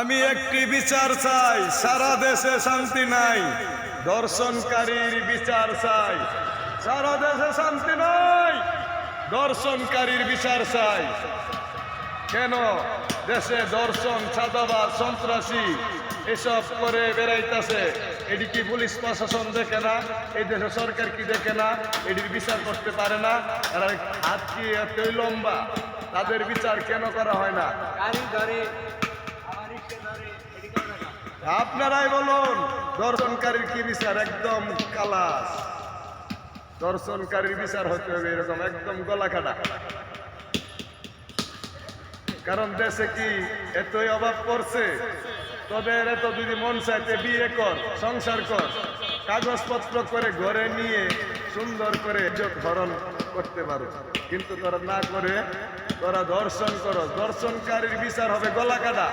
আমি একটি বিচার চাই, সারা দেশে শান্তি নাই, দর্শনকারীর বিচার চাই। সারা দেশে শান্তি নাই, দর্শনকারীর বিচার চাই। কেন দেশে দর্শন, চাঁদাবাজ, সন্ত্রাসী এসব করে বেড়াইতেছে? এটি কি পুলিশ প্রশাসন দেখে না? এই দেশে সরকার কি দেখে না? এটির বিচার করতে পারে না? আর হাত কি এতই লম্বা? তাদের বিচার কেন করা হয় না? আপনারাই বলুন, দর্শনকারীর কি বিচার? একদম কালাস। দর্শনকারীর বিচার হতে হবে এরকম একদম গলা কাটা। কারণ দেশে কি এতই অভাব পড়ছে? তোদের এত যদি মন চাইতে বিয়ে কর, সংসার কর, কাগজপত্র করে ঘরে নিয়ে সুন্দর করে হরণ করতে পারো, কিন্তু তোরা না করে তোরা দর্শন করো। দর্শনকারীর বিচার হবে গলা কাটা।